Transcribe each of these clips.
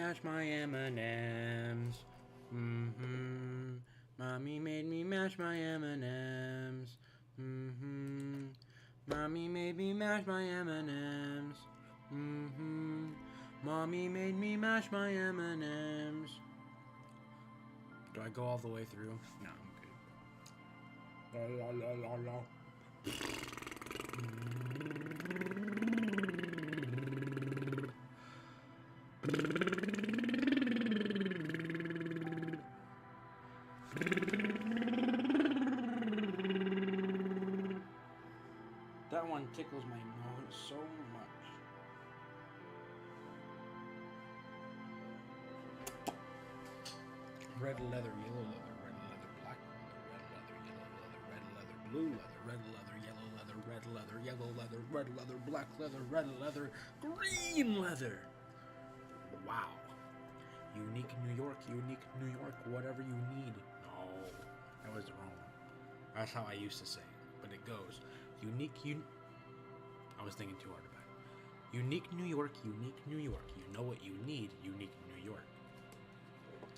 mash my M&Ms. Mm-hmm. Mommy made me mash my M&Ms. Mm-hmm. Mommy made me mash my M&Ms. Mm-hmm. Mommy made me mash my M&Ms. Do I go all the way through? No, I'm good. La la la la la. That one tickles my nose so much. Red leather, yellow leather, red leather, black leather, red leather, yellow leather, red leather, blue leather, red leather, yellow leather, red leather, black leather, red leather, green leather. Wow. Unique New York, whatever you need. No, that was the wrong one. That's how I used to say it, but it goes. I was thinking too hard about it. Unique New York, you know what you need, unique New York.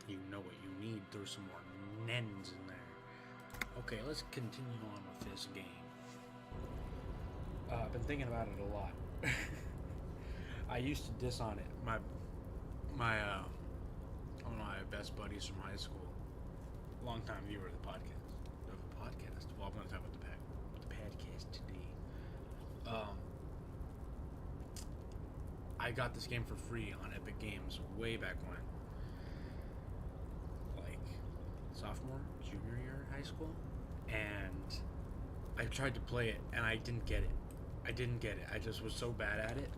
You know what you need, there's some more nens in there. Okay, let's continue on with this game. I've been thinking about it a lot. I used to diss on it. One of my best buddies from high school, long-time viewer of the podcast. Well, I'm going to talk about the podcast today. I got this game for free on Epic Games way back when. Like, sophomore, junior year of high school. And I tried to play it, and I didn't get it. I just was so bad at it.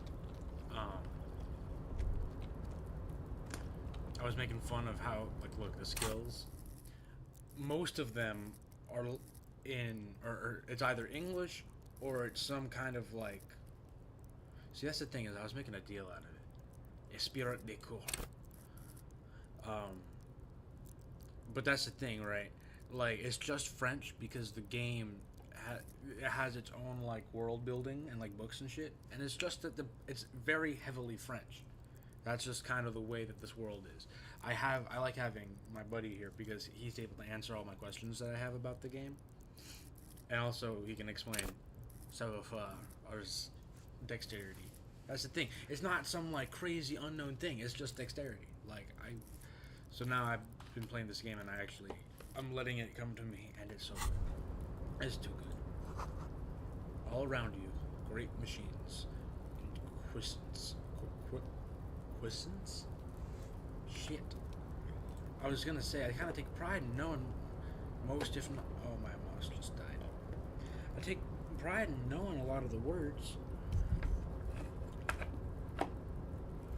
I was making fun of how, like, look, the skills, most of them are or it's either English or it's some kind of, like, see, that's the thing, is I was making a deal out of it. Esprit de corps. But that's the thing, right? Like, it's just French because the game it has its own, like, world building and, like, books and shit, and it's just that it's very heavily French. That's just kind of the way that this world is. I like having my buddy here because he's able to answer all my questions that I have about the game, and also he can explain some of our dexterity. That's the thing. It's not some, like, crazy unknown thing. It's just dexterity. So now I've been playing this game and I'm letting it come to me, and it's so good. It's too good. All around you, great machines, Quissons. Shit. I was gonna say, I kind of take pride in knowing most, if not... Oh, my mouse just died. I take pride in knowing a lot of the words.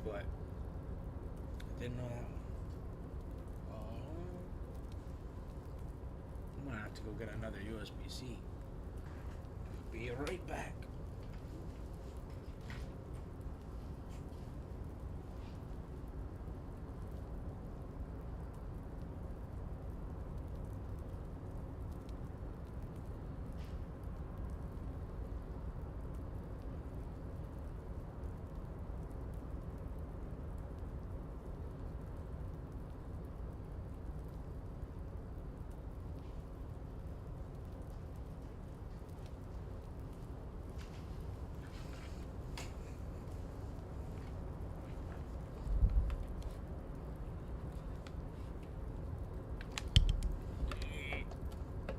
But I didn't know that one. I'm gonna have to go get another USB-C. Be right back.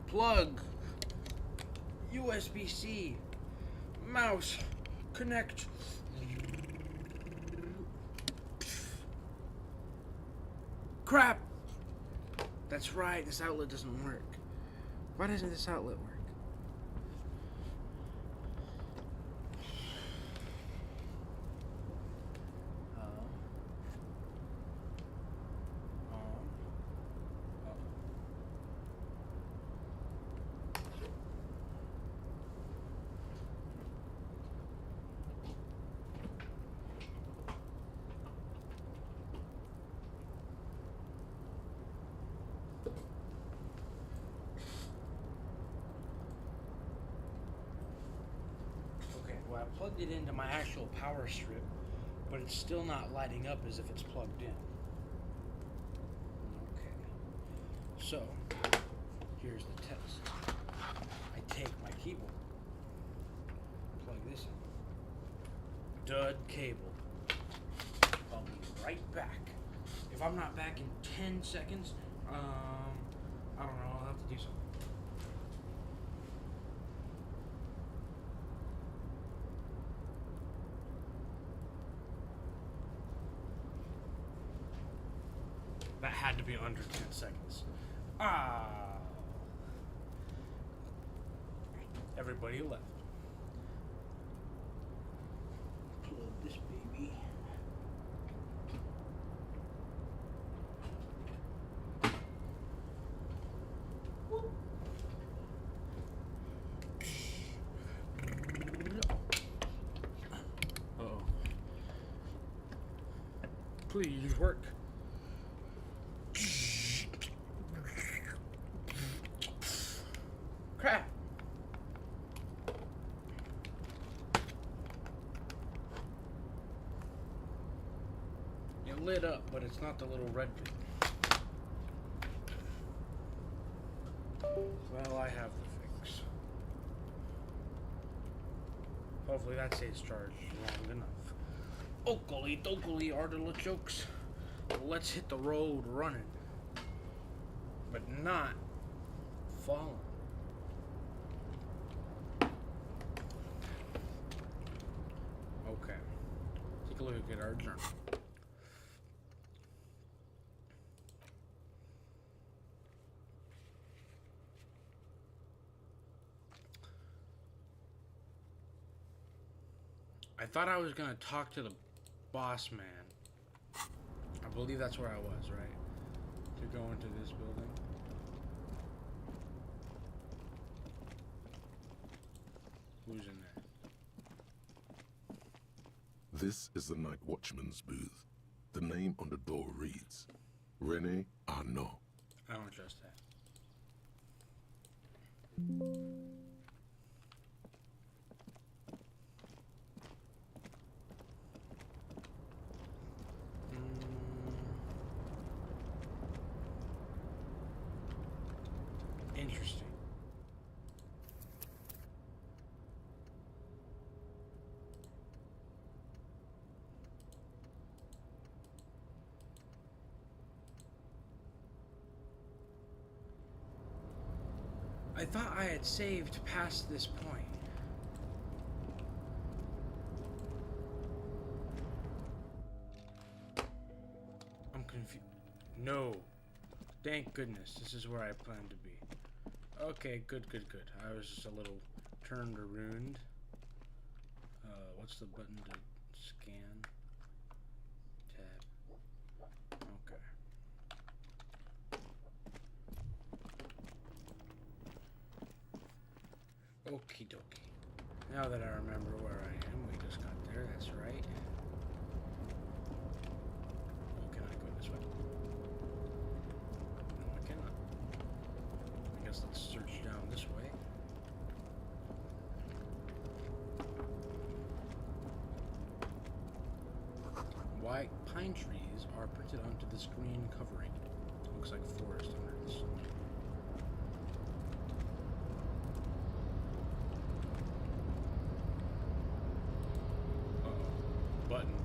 Plug. USB-C. Mouse. Connect. Crap! That's right, this outlet doesn't work. Why doesn't this outlet work? I plugged it into my actual power strip, but it's still not lighting up as if it's plugged in. Okay. So, here's the test. I take my keyboard, plug this in. Dud cable. I'll be right back. If I'm not back in 10 seconds, I don't know, I'll have to do something. That had to be under 10 seconds. Everybody left. Plug this baby. Uh-oh. Please work. Crap. It lit up, but it's not the little red bit. Well, I have the fix. Hopefully that stays charged long enough. Oakley dokley artichokes. Let's hit the road running. But not falling. Okay. Take a look at our journal. I thought I was gonna talk to the boss man. I believe that's where I was, right? To go into this building. Who's in there? This is the night watchman's booth. The name on the door reads, Rene Arnaud. I don't trust that. Interesting. I thought I had saved past this point. I'm confused. No. Thank goodness. This is where I plan to be. Okay, good. I was just a little turned or ruined. What's the button to scan? Tab. Okay. Okie dokie. Now that I remember where I am, we just got there, that's right. Oh, can I go this way? No, I cannot. I guess let's search down this way. White pine trees are printed onto this green covering. Looks like forest under the sun. Button.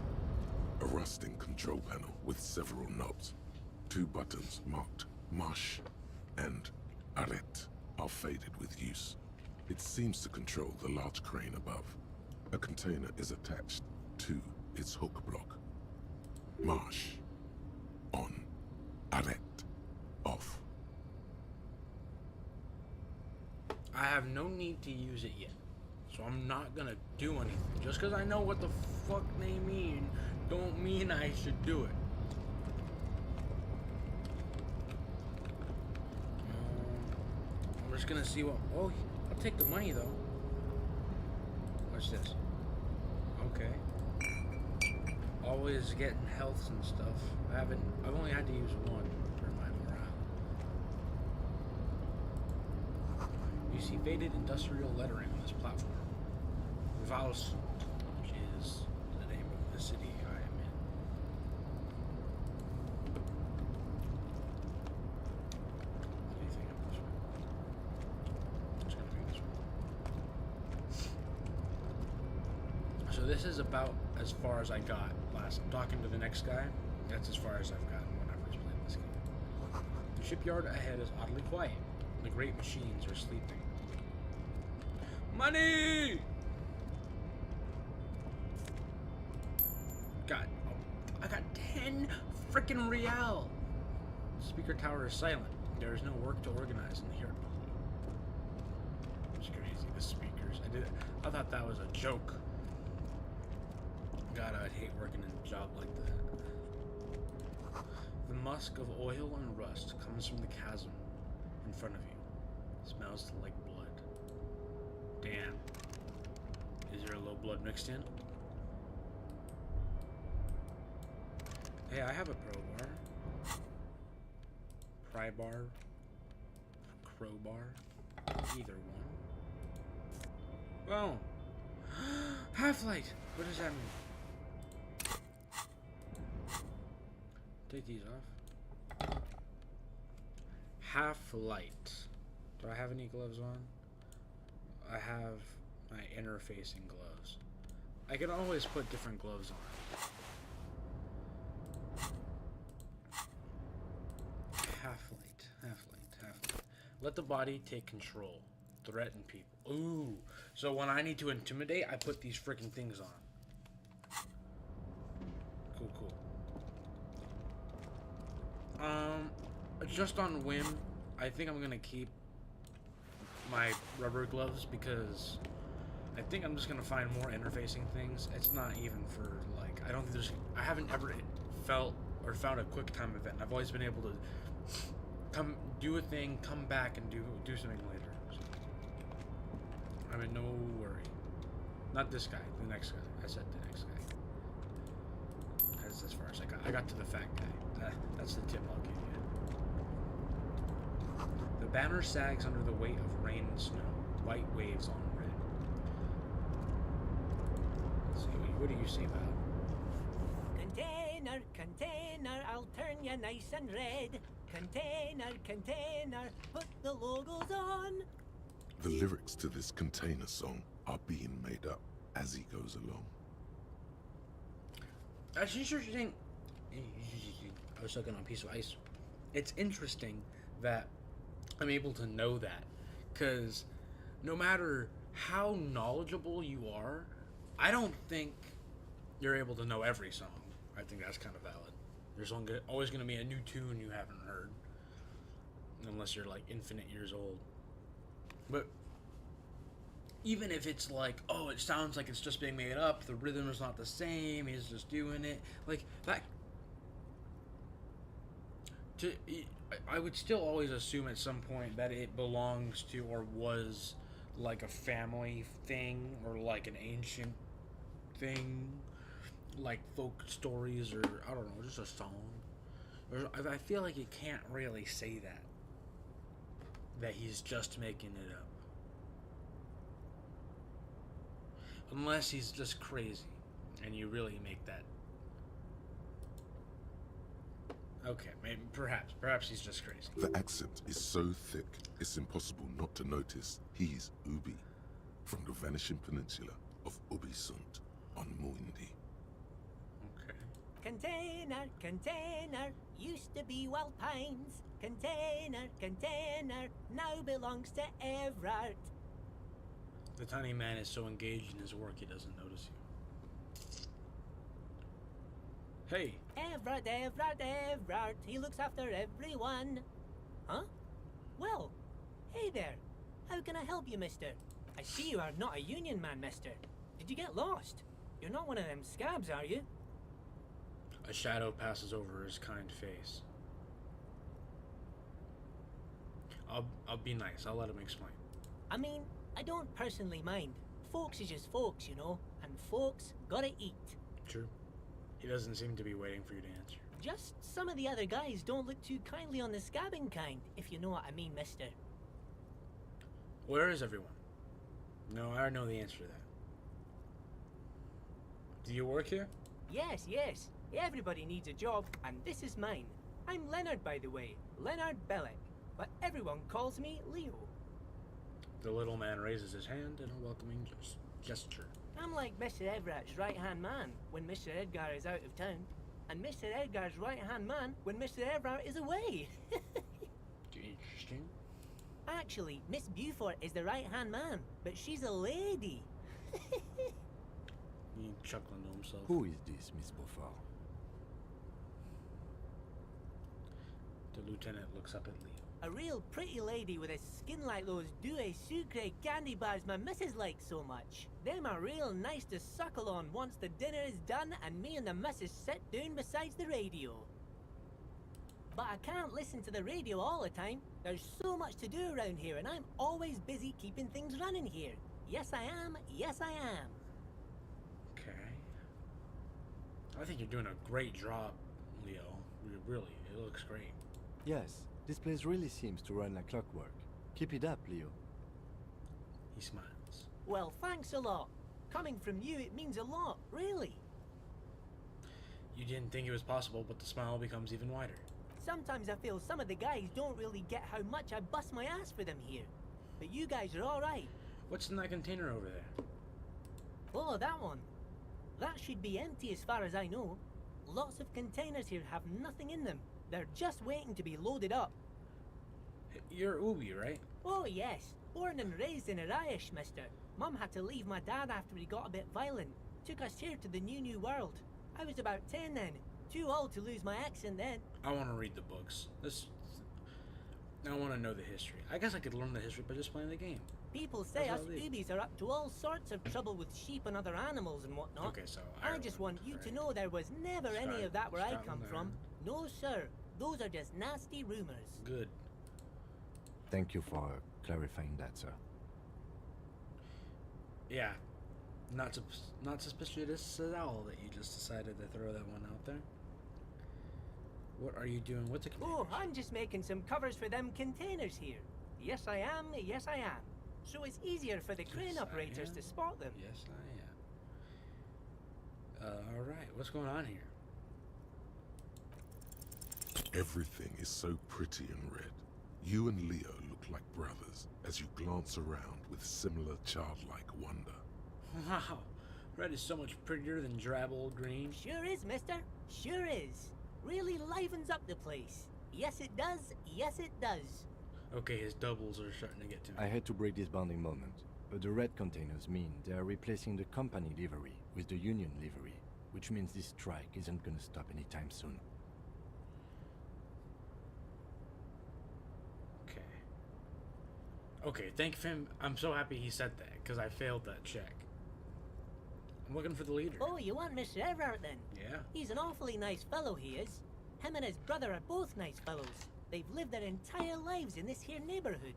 A rusting control panel with several knobs. 2 buttons marked Marche and Arrête are faded with use. It seems to control the large crane above. A container is attached to its hook block. Marche. On. Arrête. Off. I have no need to use it yet. So I'm not gonna do anything. Just because I know what the fuck they mean, don't mean I should do it. I'm just gonna see what... Oh, I'll take the money though. What's this? Okay. Always getting healths and stuff. I've only had to use one for my morale. You see faded industrial lettering on this platform. Valos, which is the name of the city I this is about as far as I got last. I'm talking to the next guy. That's as far as I've gotten when I first played this game. The shipyard ahead is oddly quiet. The great machines are sleeping. Money! I got 10 frickin' real. The speaker tower is silent. There is no work to organize in here. It's crazy, the speakers. I thought that was a joke. God, I'd hate working in a job like that. The musk of oil and rust comes from the chasm in front of you. It smells like blood. Damn. Is there a little blood mixed in? Hey, I have a crowbar. Pry bar. Crowbar. Either one. Oh. Half-light. What does that mean? Take these off. Half-light. Do I have any gloves on? I have my interfacing gloves. I can always put different gloves on. Half-light. Let the body take control. Threaten people. Ooh. So when I need to intimidate, I put these freaking things on. Cool. Just on whim, I think I'm gonna keep my rubber gloves because I think I'm just gonna find more interfacing things. It's not even for like, I haven't ever felt or found a quick time event. I've always been able to come do a thing, come back and do something later. So, I'm in no worry. Not this guy, the next guy. I said the next guy. That's as far as I got. I got to the fat guy. That's the tip I'll give you. The banner sags under the weight of rain and snow. White waves on red. Let's see, what do you say about Container, container, I'll turn you nice and red. Container, container, put the logos on. The lyrics to this container song are being made up as he goes along. That's interesting. I was sucking on a piece of ice. It's interesting that I'm able to know that, because no matter how knowledgeable you are, I don't think you're able to know every song. I think that's kind of valid. There's always going to be a new tune you haven't heard, unless you're like infinite years old. But even if it's like, oh, it sounds like it's just being made up, the rhythm is not the same, he's just doing it, like that. I would still always assume at some point that it belongs to or was like a family thing or like an ancient thing, like folk stories, or I don't know, just a song. I feel like you can't really say that he's just making it up, unless he's just crazy and you really make that. Okay, maybe, perhaps he's just crazy. The accent is so thick, it's impossible not to notice he's Ubi, from the vanishing peninsula of Ubisunt on Muindi. Okay. Container, container, used to be Wild Pines. Container, container, now belongs to Everard. The tiny man is so engaged in his work he doesn't notice you. Hey. Everard, he looks after everyone. Huh? Well, hey there. How can I help you, mister? I see you are not a union man, mister. Did you get lost? You're not one of them scabs, are you? A shadow passes over his kind face. I'll be nice. I'll let him explain. I mean, I don't personally mind. Folks is just folks, you know, and folks gotta eat. True. He doesn't seem to be waiting for you to answer. Just some of the other guys don't look too kindly on the scabbing kind, if you know what I mean, mister. Where is everyone? No, I know the answer to that. Do you work here? Yes. Everybody needs a job, and this is mine. I'm Leonard, by the way. Leonard Bellick. But everyone calls me Leo. The little man raises his hand in a welcoming gesture. I'm like Mr. Everett's right-hand man when Mr. Edgar is out of town, and Mr. Edgar's right-hand man when Mr. Everett is away. Interesting. Actually, Miss Beaufort is the right-hand man, but she's a lady. He chuckling to himself. Who is this, Miss Beaufort? The lieutenant looks up at Leo. A real pretty lady with a skin like those Douai Sucre candy bars my missus likes so much. Them are real nice to suckle on once the dinner is done and me and the missus sit down beside the radio. But I can't listen to the radio all the time. There's so much to do around here and I'm always busy keeping things running here. Yes I am, yes I am. Okay. I think you're doing a great job, Leo. Really, it looks great. Yes, this place really seems to run like clockwork. Keep it up, Leo. He smiles. Well, thanks a lot. Coming from you, it means a lot, really. You didn't think it was possible, but the smile becomes even wider. Sometimes I feel some of the guys don't really get how much I bust my ass for them here. But you guys are alright. What's in that container over there? Oh, that one. That should be empty as far as I know. Lots of containers here have nothing in them. They're just waiting to be loaded up. You're Ubi, right? Oh yes, born and raised in Arish, mister. Mum had to leave my dad after he got a bit violent. Took us here to the new world. I was about 10 then. Too old to lose my accent then. I want to read the books. I want to know the history. I guess I could learn the history by just playing the game. People say That's us what I leave. Ubies are up to all sorts of trouble with sheep and other animals and whatnot. Okay, so I just want you to know there was never any of that where I come from. No, sir. Those are just nasty rumors. Good. Thank you for clarifying that, sir. Yeah. Not suspicious at all that you just decided to throw that one out there. What are you doing with the containers? Oh, I'm just making some covers for them containers here. Yes, I am. Yes, I am. So it's easier for the crane Yes, I operators am. to spot them. Yes, I am. Alright, what's going on here? Everything is so pretty and red. You and Leo look like brothers as you glance around with similar childlike wonder. Wow, red is so much prettier than drab old green. Sure is, mister. Sure is. Really livens up the place. Yes, it does. Yes, it does. Okay, his doubles are starting to get to me. I had to break this bonding moment, but the red containers mean they are replacing the company livery with the union livery, which means this strike isn't gonna stop anytime soon. Okay, thank him. I'm so happy he said that, because I failed that check. I'm looking for the leader. Oh, you want Mr. Everett then? Yeah. He's an awfully nice fellow, he is. Him and his brother are both nice fellows. They've lived their entire lives in this here neighborhood.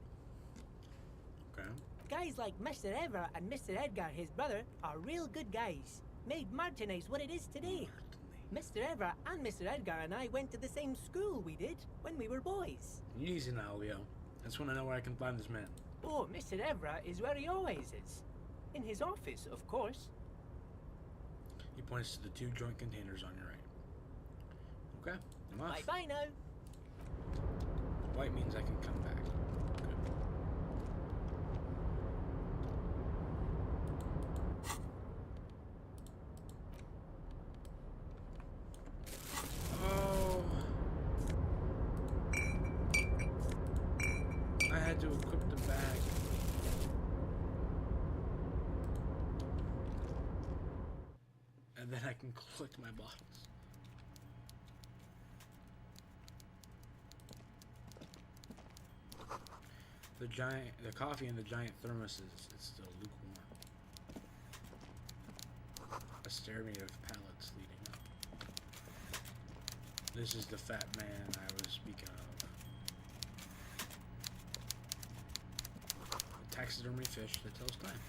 Okay. Guys like Mr. Everett and Mr. Edgar, his brother, are real good guys. Made Martinez what it is today. Mr. Everett and Mr. Edgar and I went to the same school we did when we were boys. Easy now, Leo. I just want to know where I can find this man. Oh, Mr. Everett is where he always is. In his office, of course. He points to the two joint containers on your right. Okay, I'm off. Bye-bye now. White means I can come back. Good. Oh. I had to equip the bag. And then I can collect my bottles. The coffee in the giant thermos is still lukewarm. A stairway of pallets leading up. This is the fat man I was speaking of. A taxidermy fish that tells time.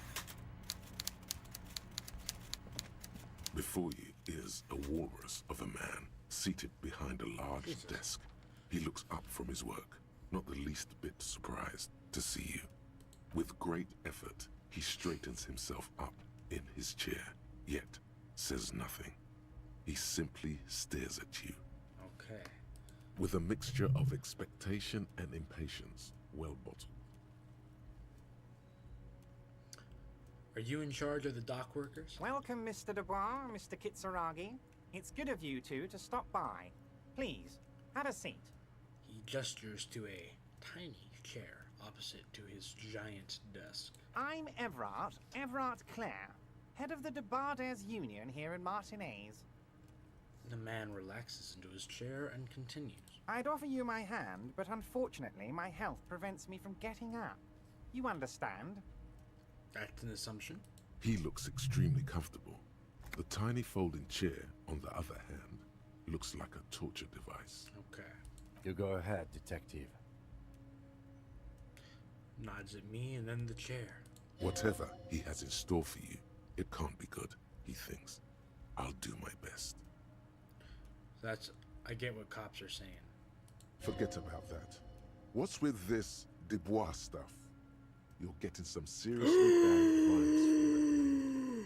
Before you is a walrus of a man seated behind a large Jesus. desk. He looks up from his work, not the least bit surprised to see you. With great effort, he straightens himself up in his chair, yet says nothing. He simply stares at you Okay. with a mixture of expectation and impatience, well bottled. Are you in charge of the dock workers? Welcome, Mr. Dubois, Mr. Kitsuragi. It's good of you two to stop by. Please, have a seat. He gestures to a tiny chair opposite to his giant desk. I'm Everard Clare, head of the Debarders Union here in Martinez. The man relaxes into his chair and continues. I'd offer you my hand, but unfortunately my health prevents me from getting up. You understand? That's an assumption. He looks extremely comfortable. The tiny folding chair, on the other hand, looks like a torture device. Okay. You go ahead, detective. Nods at me and then the chair. Whatever he has in store for you, it can't be good, he thinks. I'll do my best. I get what cops are saying. Forget about that. What's with this Dubois stuff? You're getting some seriously bad vibes from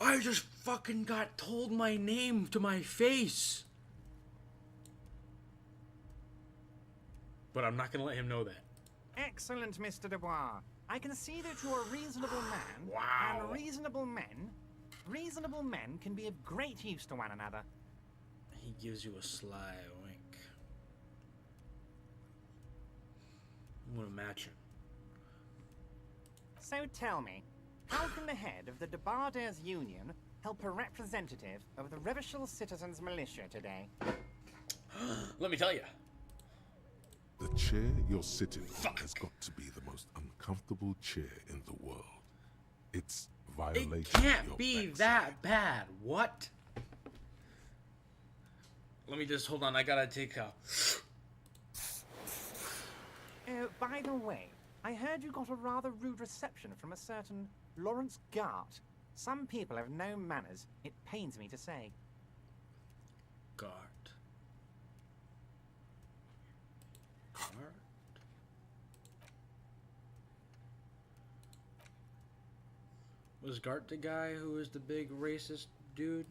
it. I just fucking got told my name to my face. But I'm not gonna let him know that. Excellent, Mr. Dubois. I can see that you're a reasonable man. Wow. And reasonable men can be of great use to one another. He gives you a sly wink. I'm gonna match him. So tell me, how can the head of the Debarders Union help a representative of the Revachol Citizens Militia today? Let me tell you. The chair you're sitting in Fuck. has got to be the most uncomfortable chair in the world. It's violating It can't your be backside. that bad. What? Let me just hold on. I gotta take a. By the way, I heard you got a rather rude reception from a certain Lawrence Gart. Some people have no manners, it pains me to say. Gart. Gart? Was Gart the guy who was the big racist dude?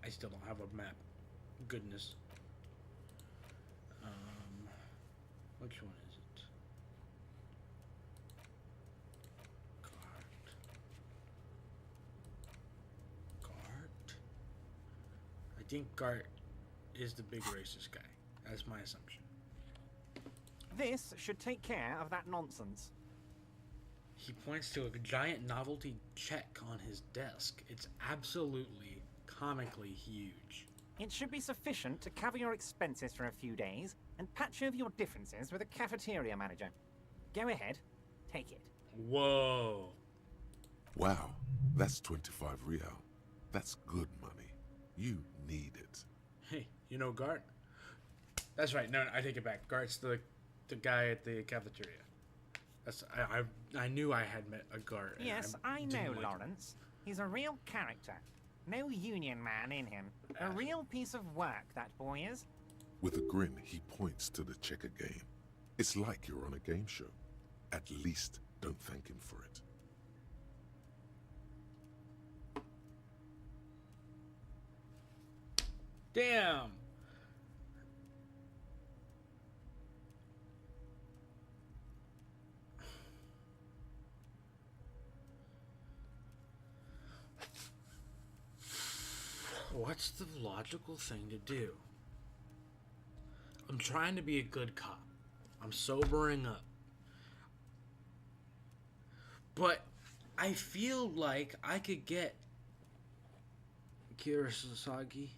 I still don't have a map. Goodness. Which one is it? Gart. I think Gart is the big racist guy. That's my assumption. This should take care of that nonsense. He points to a giant novelty check on his desk. It's absolutely comically huge. It should be sufficient to cover your expenses for a few days and patch over your differences with a cafeteria manager. Go ahead, take it. Whoa. Wow, that's 25 real. That's good money. You need it. Hey, you know Gart? That's right. No, I take it back. Gart's the guy at the cafeteria. That's I knew I had met a Gart. and Yes, I didn't know, like him. Lawrence. He's a real character. No union man in him. A real piece of work, that boy is. With a grin, he points to the checker game. It's like you're on a game show. At least don't thank him for it. Damn. What's the logical thing to do? I'm trying to be a good cop. I'm sobering up. But I feel like I could get Kurosaki.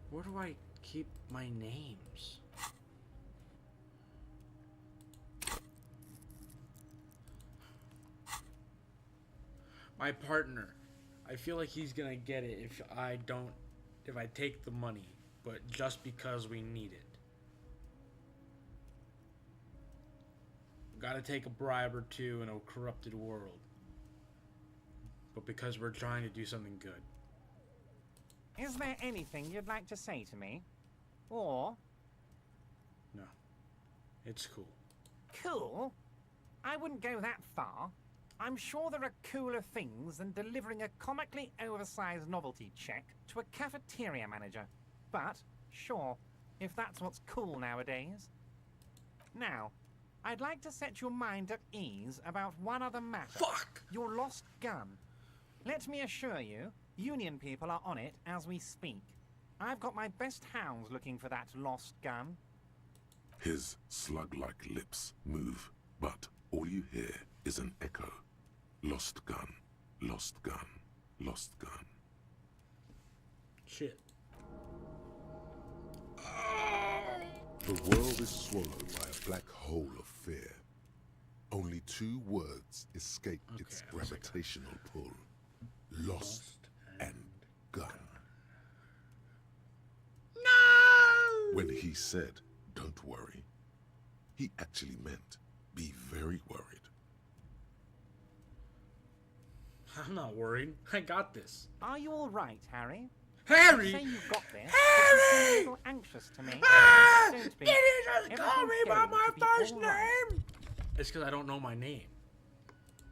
Where do I keep my names? My partner. I feel like he's gonna get it if I take the money, but just because we need it. Gotta take a bribe or two in a corrupted world. But because we're trying to do something good. Is there anything you'd like to say to me? Or... No. It's cool. Cool? I wouldn't go that far. I'm sure there are cooler things than delivering a comically oversized novelty check to a cafeteria manager. But, sure, if that's what's cool nowadays. Now, I'd like to set your mind at ease about one other matter. Fuck! Your lost gun. Let me assure you, Union people are on it as we speak. I've got my best hounds looking for that lost gun. His slug-like lips move, but all you hear is an echo. Lost gun, lost gun, lost gun. Shit. The world is swallowed by a black hole of fear. Only 2 words escape its gravitational pull. Lost and gun. No! When he said, "Don't worry," he actually meant, be very worried. I'm not worried. I got this. Are you all right, Harry? Harry! Say you've got this. Harry! But you seem a little anxious to me. Ah! Don't be. You didn't just call me Everything's by going my to be first all right. name! It's because I don't know my name.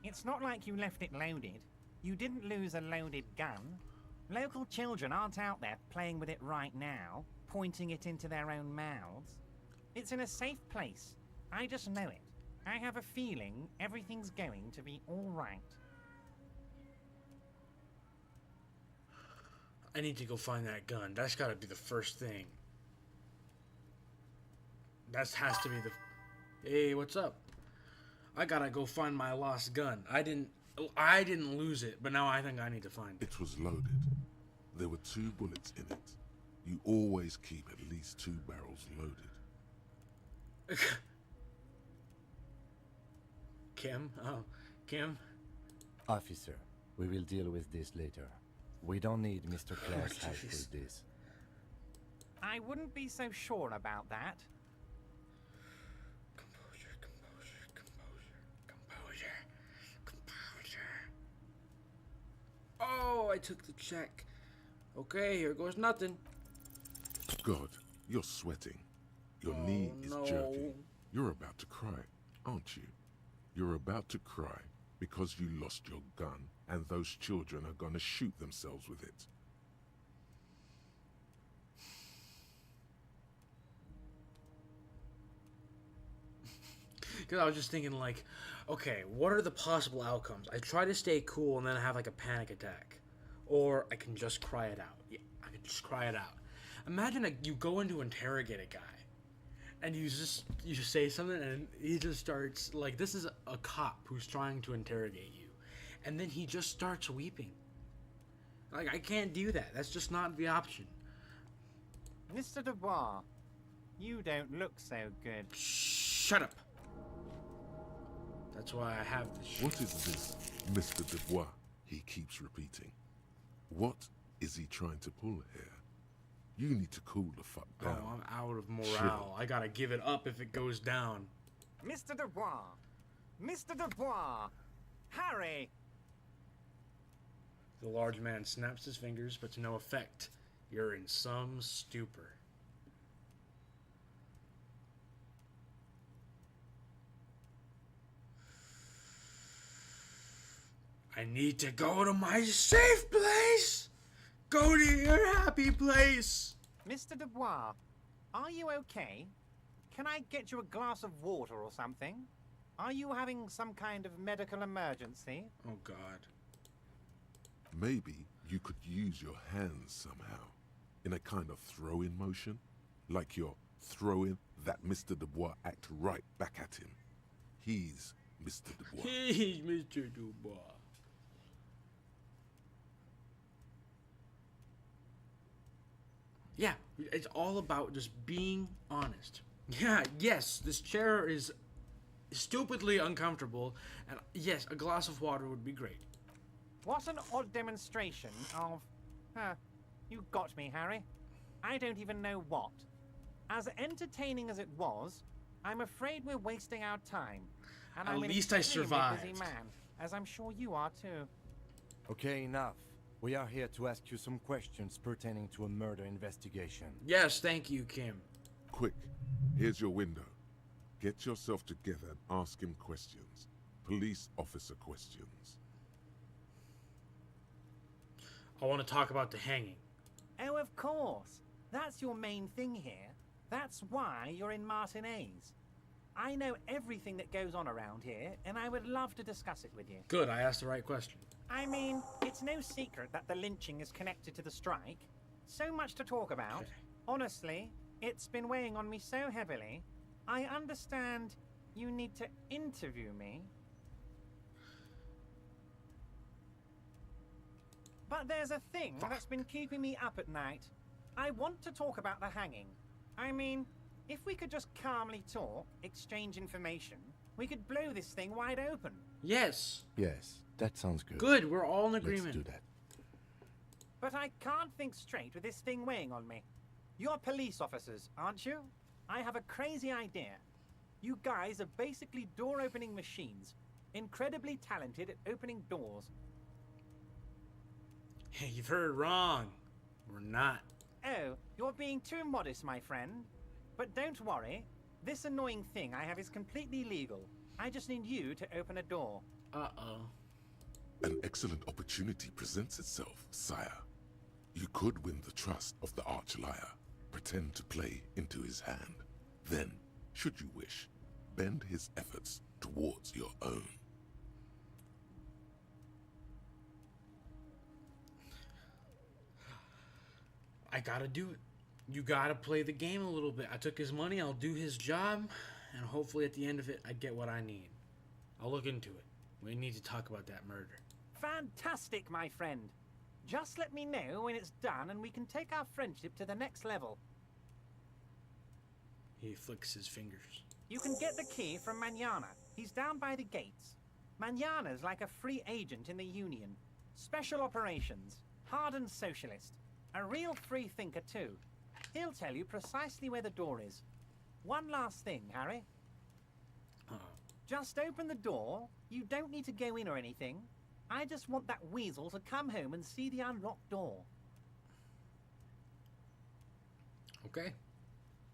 It's not like you left it loaded. You didn't lose a loaded gun. Local children aren't out there playing with it right now, pointing it into their own mouths. It's in a safe place. I just know it. I have a feeling everything's going to be all right. I need to go find that gun. That's gotta be the first thing. That has to be the... Hey, what's up? I gotta go find my lost gun. I didn't lose it, but now I think I need to find it. It was loaded. There were 2 bullets in it. You always keep at least 2 barrels loaded. Kim? Oh, Kim? Officer, we will deal with this later. We don't need Mr. Clare's help jeez. with this. I wouldn't be so sure about that. Composure, composure, composure, composure, composure. Oh, I took the check. Okay, here goes nothing. God, you're sweating. Your knee is no. jerking. You're about to cry, aren't you? You're about to cry because you lost your gun and those children are gonna shoot themselves with it. Because I was just thinking, like, okay, what are the possible outcomes? I try to stay cool and then I have, like, a panic attack. Or I can just cry it out. Yeah, I can just cry it out. Imagine you go in to interrogate a guy. And you say something and he just starts, like, this is a cop who's trying to interrogate you. And then he just starts weeping. Like, I can't do that. That's just not the option. Mr. Dubois, you don't look so good. Shut up. That's why I have this shit. What is this, Mr. Dubois? He keeps repeating. What is he trying to pull here? You need to cool the fuck down. Oh, I'm out of morale. Chill. I gotta give it up if it goes down. Mr. Dubois! Mr. Dubois! Harry! The large man snaps his fingers, but to no effect. You're in some stupor. I need to go to my safe place! Go to your happy place! Mr. Dubois, are you okay? Can I get you a glass of water or something? Are you having some kind of medical emergency? Oh, God. Maybe you could use your hands somehow, in a kind of throw-in motion, like you're throwing that Mr. Dubois act right back at him. He's Mr. Dubois. He's Mr. Dubois. Yeah, it's all about just being honest. Yeah, yes, this chair is stupidly uncomfortable, and yes, a glass of water would be great. What an odd demonstration of... you got me, Harry. I don't even know what. As entertaining as it was, I'm afraid we're wasting our time. And At I'm an least I extremely survived. busy man, as I'm sure you are too. Okay, enough. We are here to ask you some questions pertaining to a murder investigation. Yes, thank you, Kim. Quick, here's your window. Get yourself together and ask him questions. Police officer questions. I want to talk about the hanging. Oh, of course. That's your main thing here. That's why you're in Martinez. I know everything that goes on around here, and I would love to discuss it with you. Good, I asked the right question. I mean, it's no secret that the lynching is connected to the strike. So much to talk about. Honestly, it's been weighing on me so heavily. I understand you need to interview me. But there's a thing that's been keeping me up at night. I want to talk about the hanging. I mean, if we could just calmly talk, exchange information, we could blow this thing wide open. Yes. Yes, that sounds good. Good, we're all in agreement. Let's do that. But I can't think straight with this thing weighing on me. You're police officers, aren't you? I have a crazy idea. You guys are basically door-opening machines, incredibly talented at opening doors. Hey, you've heard wrong. We're not. Oh, you're being too modest, my friend. But don't worry. This annoying thing I have is completely legal. I just need you to open a door. Uh-oh. An excellent opportunity presents itself, sire. You could win the trust of the arch-liar, pretend to play into his hand. Then, should you wish, bend his efforts towards your own. I gotta do it. You gotta play the game a little bit. I took his money, I'll do his job, and hopefully at the end of it, I get what I need. I'll look into it. We need to talk about that murder. Fantastic, my friend. Just let me know when it's done and we can take our friendship to the next level. He flicks his fingers. You can get the key from Manana. He's down by the gates. Manana's like a free agent in the Union. Special operations. Hardened socialist. A real free thinker, too. He'll tell you precisely where the door is. One last thing, Harry. Just open the door. You don't need to go in or anything. I just want that weasel to come home and see the unlocked door. Okay.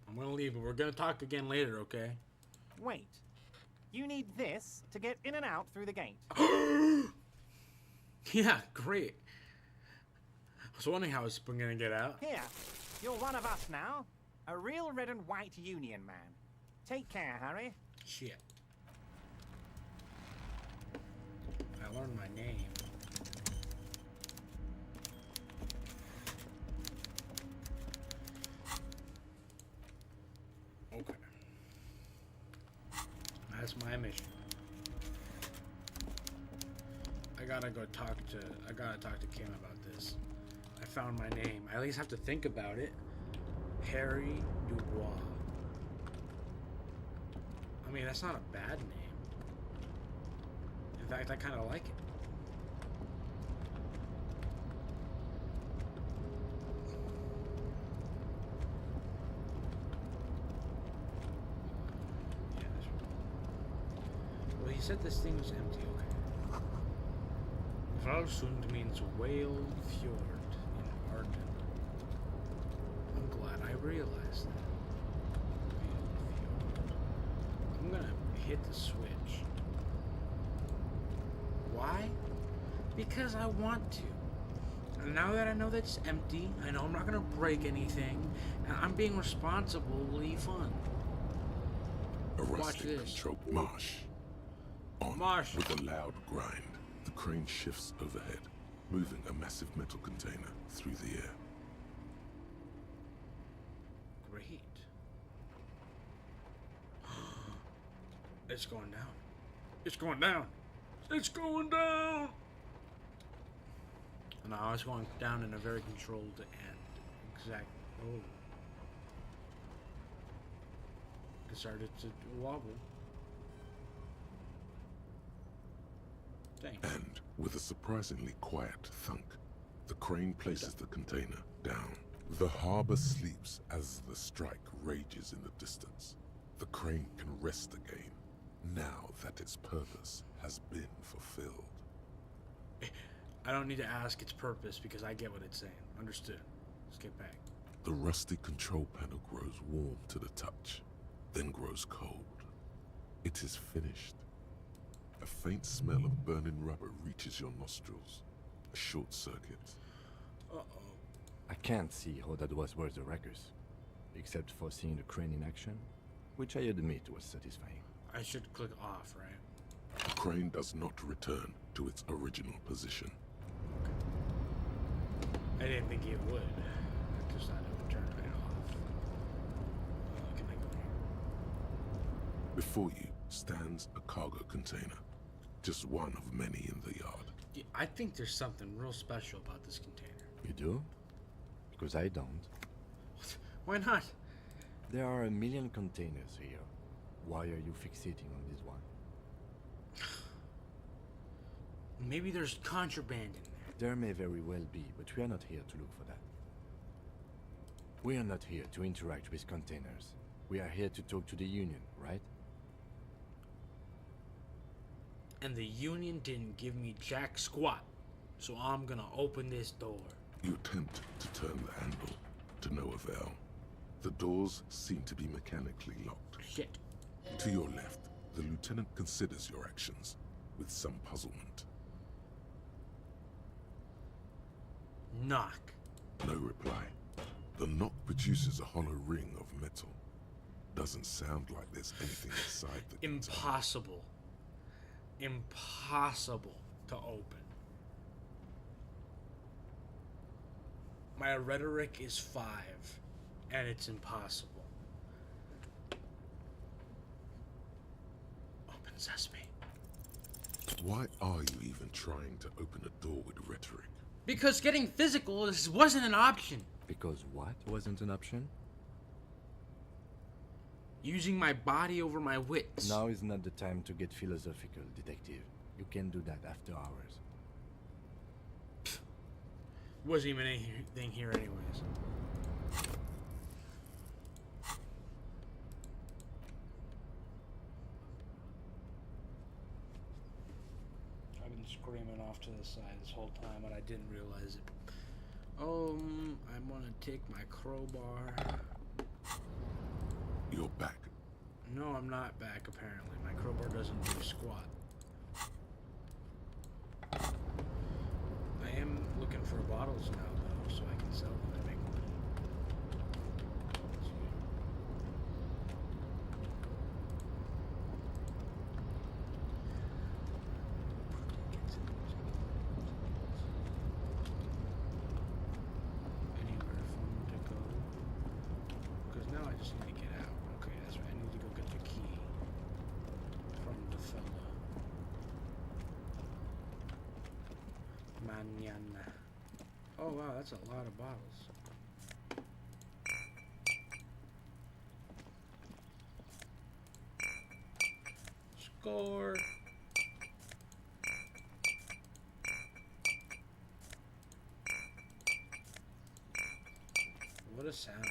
I'm gonna leave, but we're gonna talk again later, okay? Wait. You need this to get in and out through the gate. Yeah, great. I was wondering how I was gonna get out. Here, you're one of us now. A real red and white Union man. Take care, Harry. Shit. I learned my name. Okay. That's my mission. I gotta talk to Kim about this. I found my name. I at least have to think about it. Harry Dubois. I mean, that's not a bad name. In fact, I kind of like it. Yeah, that's right. Well, he said this thing was empty, okay. Valsund means whale fjord in Arden. I'm glad I realized that. Whale fjord. I'm gonna hit the switch. Why? Because I want to. And now that I know that it's empty, I know I'm not gonna break anything, and I'm being responsibly fun. Watch Arresting this. control. Marsh. On Marsh. with a loud grind. The crane shifts overhead, moving a massive metal container through the air. Great. It's going down. It's going down. It's going down. No, it's going down in a very controlled and exact. Oh. It started to wobble. Dang. And with a surprisingly quiet thunk, the crane places the container down. The harbor sleeps as the strike rages in the distance. The crane can rest again, now that its purpose has been fulfilled. I don't need to ask its purpose because I get what it's saying. Understood. Let's get back. The rusty control panel grows warm to the touch, then grows cold. It is finished. A faint smell of burning rubber reaches your nostrils. A short circuit. Uh-oh. I can't see how that was worth the wreckers, except for seeing the crane in action, which I admit was satisfying. I should click off, right? The crane does not return to its original position. I didn't think it would. I just thought it would turn right off. Can I go here? Before you stands a cargo container, just one of many in the yard. Yeah, I think there's something real special about this container. You do? Because I don't. Why not? There are a million containers here. Why are you fixating on this one? Maybe there's contraband in there. There may very well be, but we are not here to look for that. We are not here to interact with containers. We are here to talk to the Union, right? And the Union didn't give me jack squat, so I'm gonna open this door. You attempt to turn the handle, to no avail. The doors seem to be mechanically locked. Shit. To your left, the lieutenant considers your actions with some puzzlement. Knock. No reply. The knock produces a hollow ring of metal. Doesn't sound like there's anything inside the container. Impossible. Impossible to open. My rhetoric is 5, and it's impossible. Open sesame. Why are you even trying to open a door with rhetoric? Because getting physical wasn't an option. Because what wasn't an option? Using my body over my wits. Now is not the time to get philosophical, detective. You can do that after hours. Wasn't even anything here anyways. I've been screaming off to the side this whole time and I didn't realize it. I'm gonna take my crowbar. You're back. No, I'm not back apparently. My crowbar doesn't do squat. I am looking for bottles now though, so I can sell them and make money. Anywhere fun to go? Because now I just need to get out. Okay, that's right. I need to go get the key from the fella. Mañana. Oh wow, that's a lot of bottles. Score. What a sound.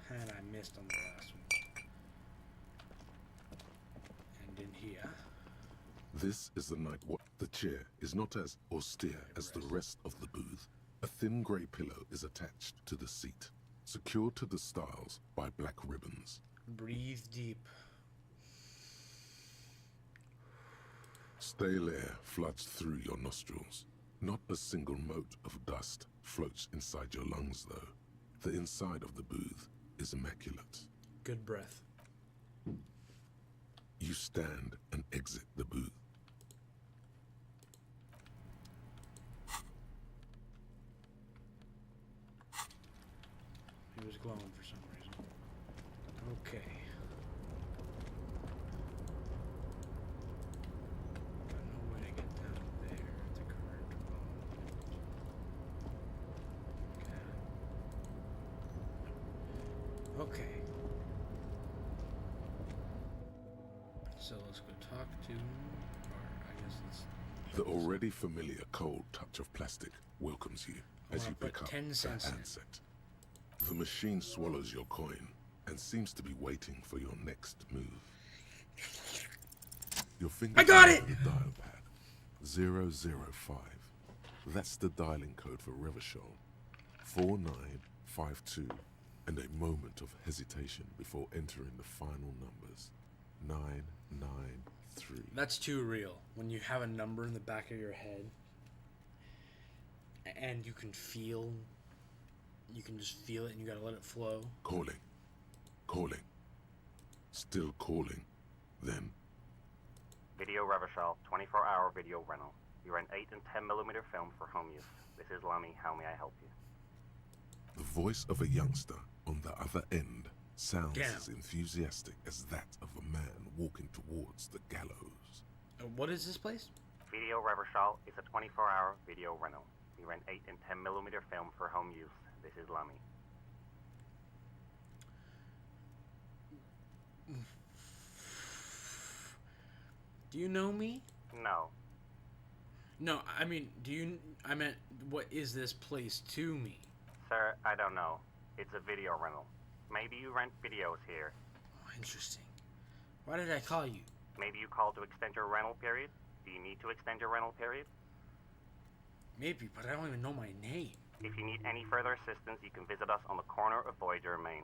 And I missed on the last one. And in here. This is the night watch. The chair is not as austere as the rest of the booth. A thin grey pillow is attached to the seat, secured to the stiles by black ribbons. Breathe deep. Stale air floods through your nostrils. Not a single mote of dust floats inside your lungs, though. The inside of the booth is immaculate. Good breath. You stand and exit the booth. He was glowing for some reason. Okay. Got no way to get down there at the current moment. Okay. So let's go talk to, or I guess let's The already familiar cold touch of plastic welcomes you as I'll you put pick up 10 the cents in. handset. The machine swallows your coin and seems to be waiting for your next move. Your finger I got goes it! to the dial pad. 005. That's the dialing code for Revachol. 4952. And a moment of hesitation before entering the final numbers. 993. That's too real. When you have a number in the back of your head and you can just feel it and you gotta let it flow. Calling. Calling. Still calling. Then Video Revachol, 24-hour video rental. You rent 8 and 10mm film for home use. This is Lamy. How may I help you? the voice of a youngster on the other end sounds Damn. as enthusiastic as that of a man walking towards the gallows. What is this place? Video Revachol is a 24-hour video rental. We rent 8 and 10mm film for home use. This is Lamy. Do you know me? No. No, I mean, I meant, what is this place to me? Sir, I don't know. It's a video rental. Maybe you rent videos here. Oh, interesting. Why did I call you? Maybe you called to extend your rental period? Do you need to extend your rental period? Maybe, but I don't even know my name. If you need any further assistance, you can visit us on the corner of Voyager and Main.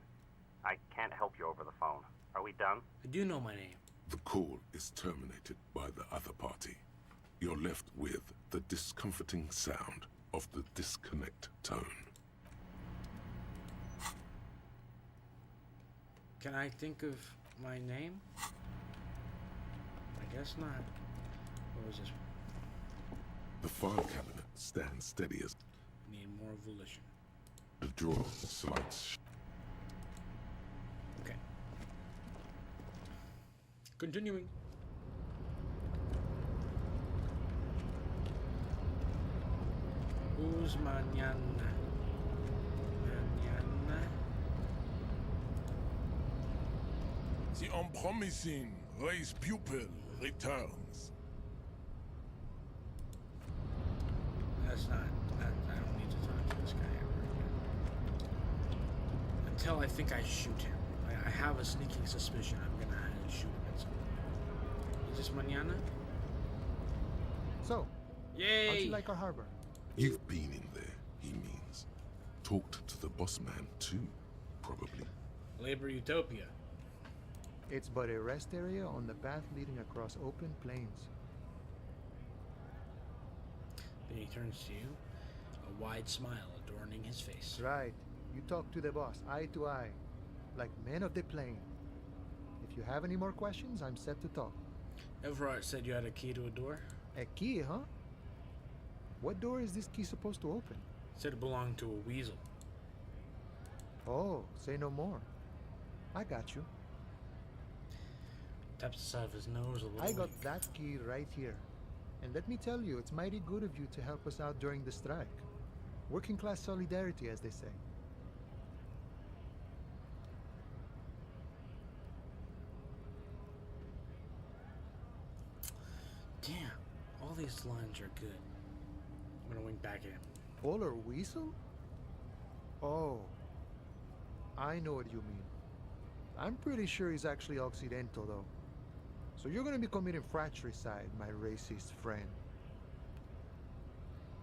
I can't help you over the phone. Are we done? I do know my name. The call is terminated by the other party. You're left with the discomforting sound of the disconnect tone. Can I think of my name? I guess not. What was this? The file cabinet stands steady as Need more volition. the drawer slides. Okay. Continuing. Who's mañana? Mañana. The unpromising race pupil returns. That's not. I don't need to talk to this guy ever again. Until I think I shoot him. I have a sneaking suspicion I'm gonna shoot him at some point. Is this mañana? So, how'd Yay! you like our harbor? You've been in there, he means. Talked to the boss man too, probably. Labor Utopia. It's but a rest area on the path leading across open plains. Then he turns to you, a wide smile adorning his face. Right. You talk to the boss, eye to eye, like men of the plain. If you have any more questions, I'm set to talk. Everard said you had a key to a door. A key, huh? What door is this key supposed to open? Said it belonged to a weasel. Oh, say no more. I got you. Taps the side of his nose a little. I got weak. that key right here. And let me tell you, it's mighty good of you to help us out during the strike. Working class solidarity, as they say. Damn, all these lines are good. I'm gonna wink back at him. Polar weasel? Oh, I know what you mean. I'm pretty sure he's actually Occidental, though. So you're gonna be committing fratricide, my racist friend.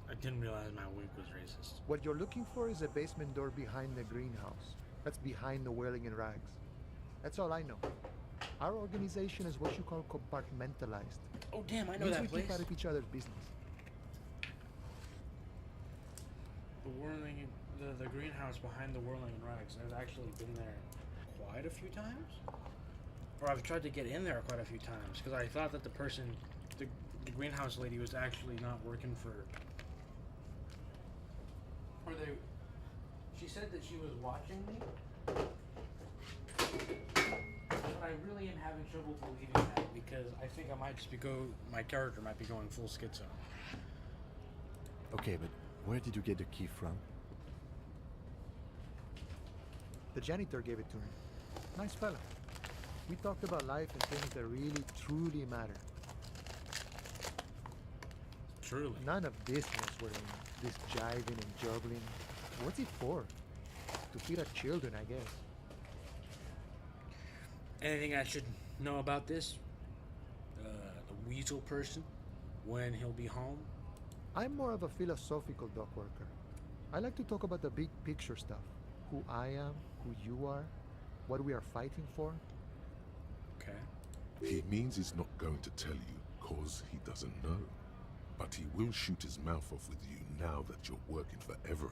I didn't realize my wink was racist. What you're looking for is a basement door behind the greenhouse. That's behind the whirling in rags. That's all I know. Our organization is what you call compartmentalized. Oh damn, I know Means that we place. keep out of each other's business. The whirling, the greenhouse behind the whirling rags. I've actually been there quite a few times, or I've tried to get in there quite a few times because I thought that the person, the greenhouse lady, was actually not working for. Or they. She said that she was watching me, but I really am having trouble believing that because I think I might just my character might be going full schizo. Okay, but where did you get the key from? The janitor gave it to me. Nice fella. We talked about life and things that really, truly matter. Truly. None of this mess we're in. This jiving and juggling. What's it for? To feed our children, I guess. Anything I should know about this? The weasel person? When he'll be home? I'm more of a philosophical dock worker. I like to talk about the big picture stuff. Who I am, who you are, what we are fighting for. Okay. He means he's not going to tell you cause he doesn't know. But he will shoot his mouth off with you now that you're working for Everard.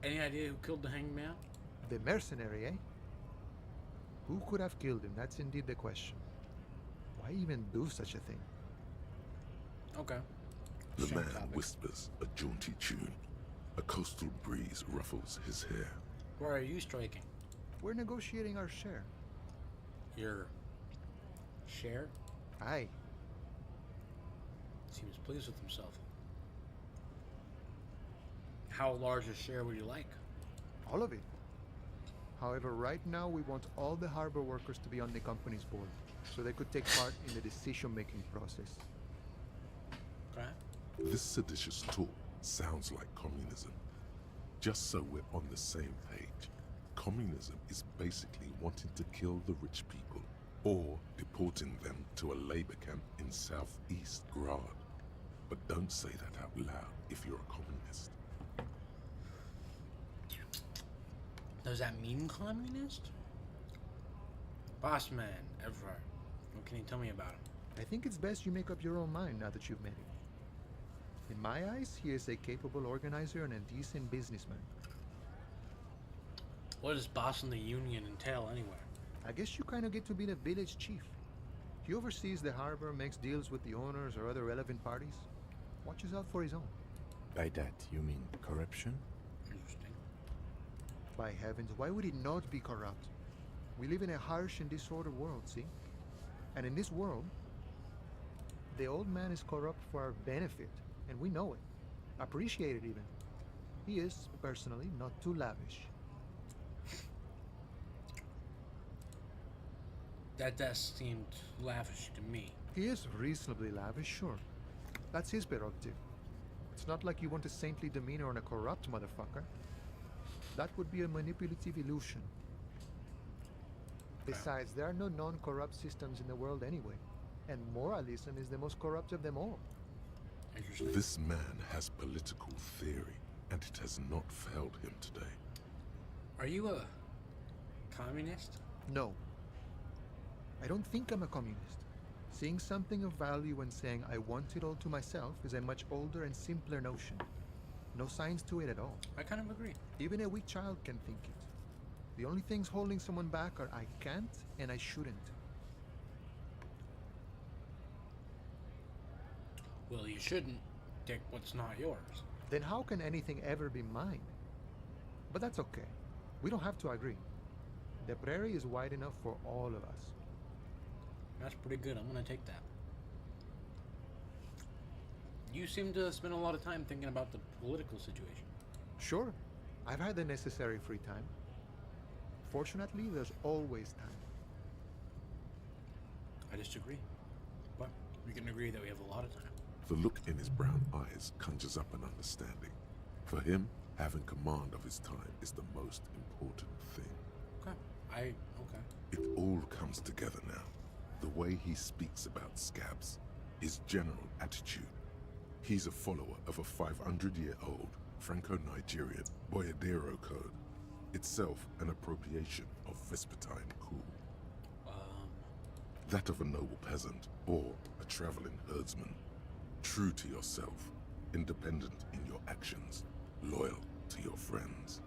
Any idea who killed the hangman? The mercenary, eh? Who could have killed him? That's indeed the question. Why even do such a thing? Okay. The Same man topic. whispers a jaunty tune. A coastal breeze ruffles his hair. Where are you striking? We're negotiating our share. Your share? Aye. Seems pleased with himself. How large a share would you like? All of it. However, right now we want all the harbor workers to be on the company's board, so they could take part in the decision-making process. Okay. This seditious talk sounds like communism. Just so we're on the same page, communism is basically wanting to kill the rich people or deporting them to a labor camp in southeast Grad. But don't say that out loud if you're a communist. Does that mean communist? Boss man, Everard. What can you tell me about him? I think it's best you make up your own mind now that you've met him. In my eyes, he is a capable organizer and a decent businessman. What does bossing the union entail anyway? I guess you kind of get to be the village chief. He oversees the harbor, makes deals with the owners or other relevant parties, watches out for his own. By that, you mean corruption? Interesting. By heavens, why would it not be corrupt? We live in a harsh and disordered world, see? And in this world, the old man is corrupt for our benefit, and we know it. Appreciate it even. He is, personally, not too lavish. That does seem lavish to me. He is reasonably lavish, sure. That's his prerogative. It's not like you want a saintly demeanor on a corrupt motherfucker. That would be a manipulative illusion. Besides, there are no non-corrupt systems in the world anyway. And moralism is the most corrupt of them all. Interesting. This man has political theory, and it has not failed him today. Are you a communist? No. I don't think I'm a communist. Seeing something of value and saying I want it all to myself is a much older and simpler notion. No science to it at all. I kind of agree. Even a weak child can think it. The only things holding someone back are I can't and I shouldn't. Well, you shouldn't take what's not yours. Then how can anything ever be mine? But that's okay. We don't have to agree. The prairie is wide enough for all of us. That's pretty good. I'm gonna take that. You seem to spend a lot of time thinking about the political situation. Sure, I've had the necessary free time. Fortunately, there's always time. I disagree. But we can agree that we have a lot of time. The look in his brown eyes conjures up an understanding. For him, having command of his time is the most important thing. Okay. It all comes together now. The way he speaks about scabs, his general attitude. He's a follower of a 500-year-old Franco-Nigerian Boyadero code, itself an appropriation of Vespertine cool. That of a noble peasant or a traveling herdsman. True to yourself, independent in your actions, loyal to your friends.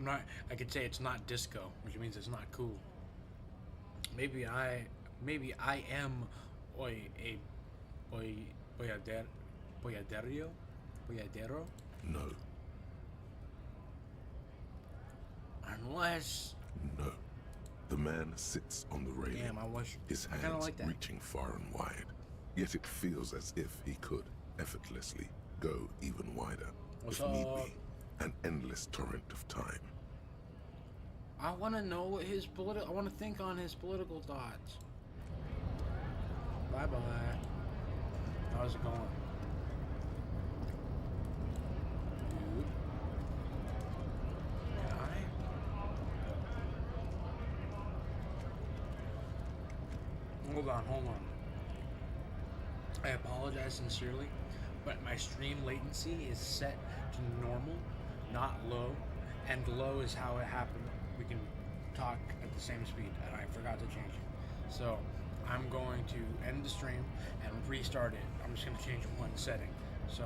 I could say it's not disco, which means it's not cool. Maybe I am boyadero? No, Unless no. The man sits on the railing, damn, his I kinda hands like that. reaching far and wide. Yet it feels as if he could effortlessly go even wider, What's if need up? be, an endless torrent of time. I want to know what I want to think on his political thoughts. Bye bye. How's it going? Dude. Can I? Hold on. I apologize sincerely, but my stream latency is set to normal, not low, and low is how it happened. We can talk at the same speed, and I forgot to change it. So I'm going to end the stream and restart it. I'm just going to change one setting. So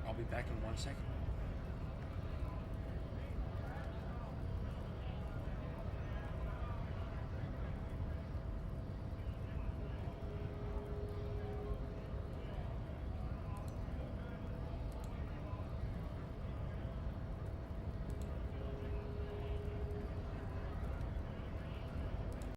I'll be back in 1 second.